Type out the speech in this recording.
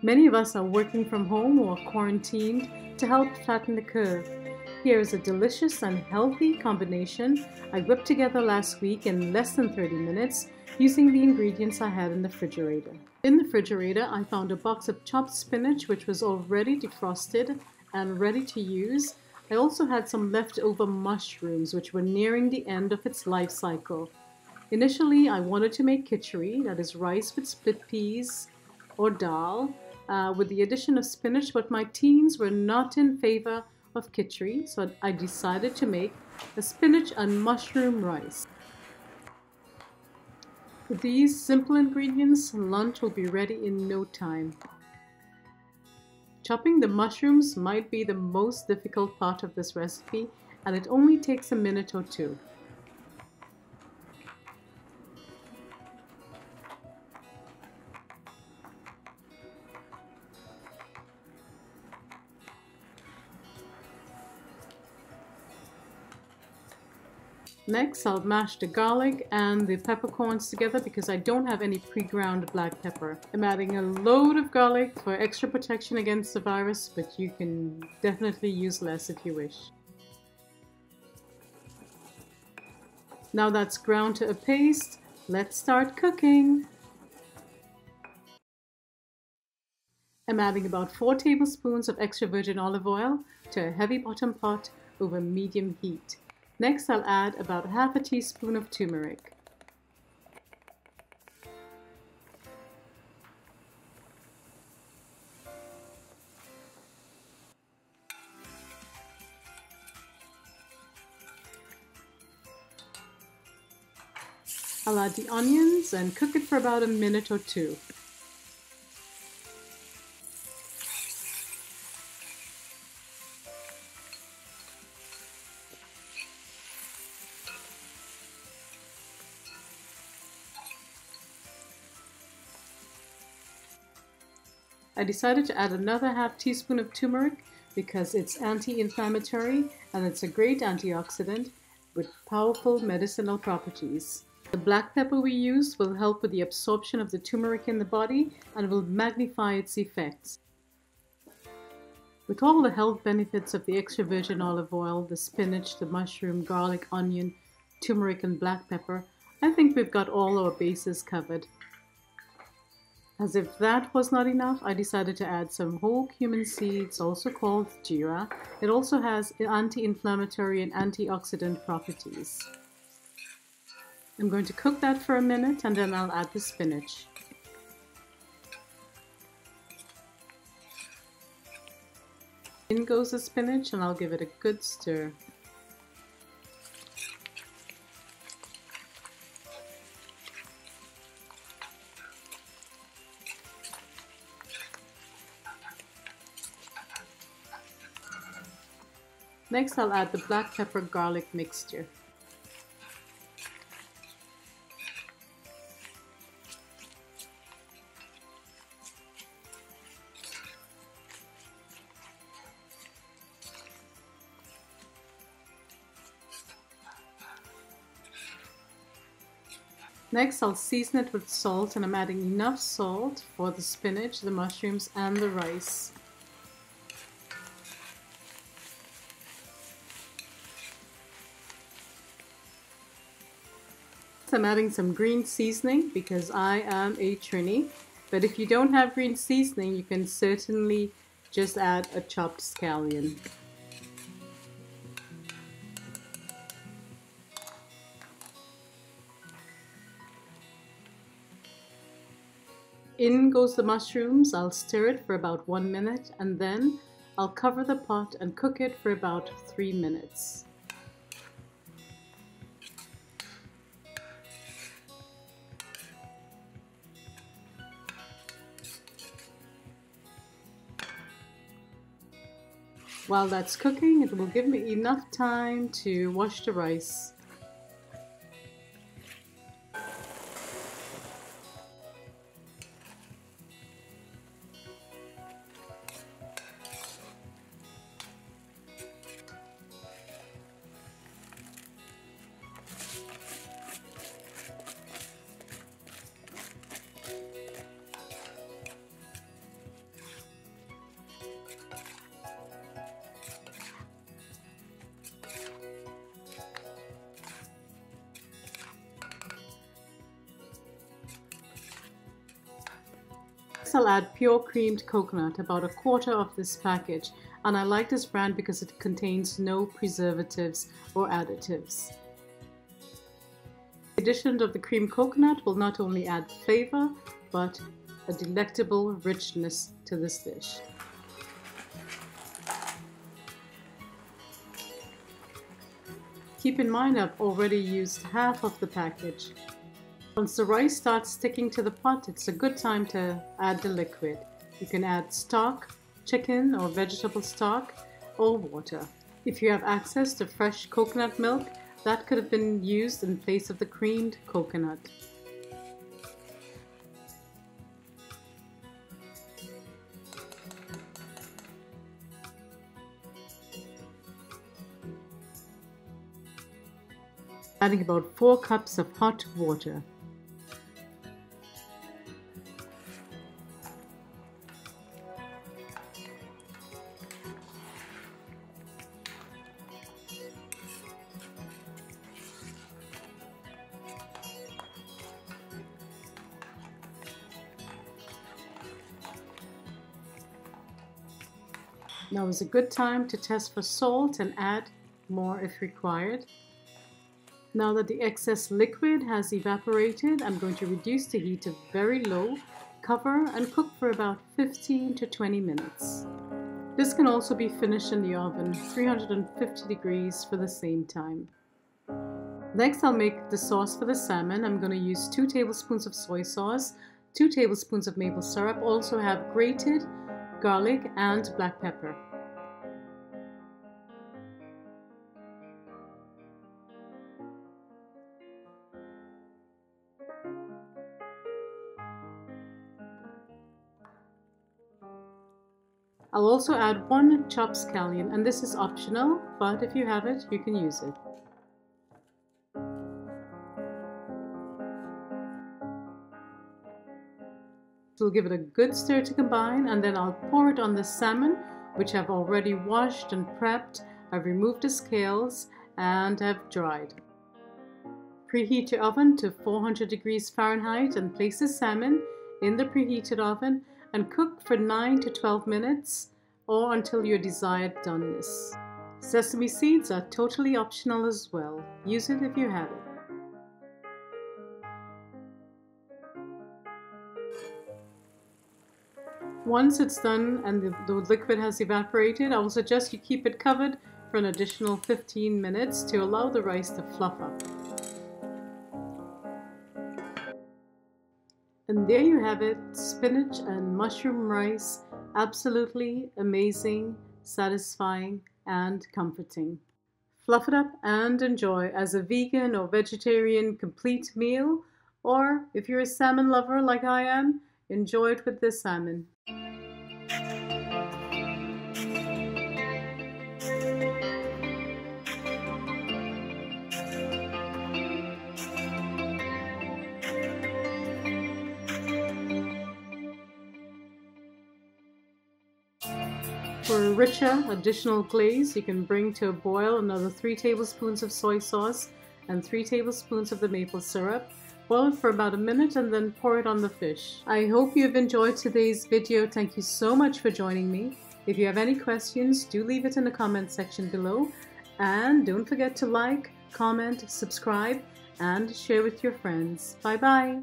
Many of us are working from home or quarantined to help flatten the curve. Here is a delicious and healthy combination I whipped together last week in less than 30 minutes using the ingredients I had in the refrigerator. In the refrigerator, I found a box of chopped spinach which was already defrosted and ready to use. I also had some leftover mushrooms which were nearing the end of its life cycle. Initially, I wanted to make khichdi, that is rice with split peas or dal, with the addition of spinach, but my teens were not in favor of khichdi, so I decided to make a spinach and mushroom rice. With these simple ingredients, lunch will be ready in no time. Chopping the mushrooms might be the most difficult part of this recipe, and it only takes a minute or two. Next, I'll mash the garlic and the peppercorns together because I don't have any pre-ground black pepper. I'm adding a load of garlic for extra protection against the virus, but you can definitely use less if you wish. Now that's ground to a paste, let's start cooking. I'm adding about 4 tablespoons of extra virgin olive oil to a heavy bottom pot over medium heat. Next, I'll add about half a teaspoon of turmeric. I'll add the onions and cook it for about a minute or two. I decided to add another half teaspoon of turmeric because it's anti-inflammatory and it's a great antioxidant with powerful medicinal properties. The black pepper we used will help with the absorption of the turmeric in the body and will magnify its effects. With all the health benefits of the extra virgin olive oil, the spinach, the mushroom, garlic, onion, turmeric and black pepper, I think we've got all our bases covered. As if that was not enough, I decided to add some whole cumin seeds, also called jeera. It also has anti-inflammatory and antioxidant properties. I'm going to cook that for a minute and then I'll add the spinach. In goes the spinach and I'll give it a good stir. Next, I'll add the black pepper garlic mixture. Next, I'll season it with salt, and I'm adding enough salt for the spinach, the mushrooms, and the rice. I'm adding some green seasoning because I am a Trini, but if you don't have green seasoning, you can certainly just add a chopped scallion. In goes the mushrooms. I'll stir it for about 1 minute and then I'll cover the pot and cook it for about 3 minutes. While that's cooking, it will give me enough time to wash the rice. Next, I'll add pure creamed coconut, about a quarter of this package, and I like this brand because it contains no preservatives or additives. The addition of the creamed coconut will not only add flavor, but a delectable richness to this dish. Keep in mind I've already used half of the package. Once the rice starts sticking to the pot, it's a good time to add the liquid. You can add stock, chicken or vegetable stock, or water. If you have access to fresh coconut milk, that could have been used in place of the creamed coconut. Adding about 4 cups of hot water. Now is a good time to test for salt and add more if required. Now that the excess liquid has evaporated, I'm going to reduce the heat to very low, cover and cook for about 15 to 20 minutes. This can also be finished in the oven, 350 degrees for the same time. Next, I'll make the sauce for the salmon. I'm going to use 2 tablespoons of soy sauce, 2 tablespoons of maple syrup, also have grated garlic and black pepper. I'll also add 1 chopped scallion, and this is optional, but if you have it, you can use it. So we'll give it a good stir to combine, and then I'll pour it on the salmon, which I've already washed and prepped. I've removed the scales and have dried. Preheat your oven to 400 degrees Fahrenheit and place the salmon in the preheated oven and cook for 9 to 12 minutes or until your desired doneness. Sesame seeds are totally optional as well. Use it if you have it. Once it's done and the liquid has evaporated, I will suggest you keep it covered for an additional 15 minutes to allow the rice to fluff up. And there you have it, spinach and mushroom rice, absolutely amazing, satisfying and comforting. Fluff it up and enjoy as a vegan or vegetarian complete meal, or if you're a salmon lover like I am, enjoy it with the salmon. For a richer additional glaze, you can bring to a boil another 3 tablespoons of soy sauce and 3 tablespoons of the maple syrup. Boil it for about a minute and then pour it on the fish. I hope you've enjoyed today's video. Thank you so much for joining me. If you have any questions, do leave it in the comment section below. And don't forget to like, comment, subscribe, and share with your friends. Bye bye.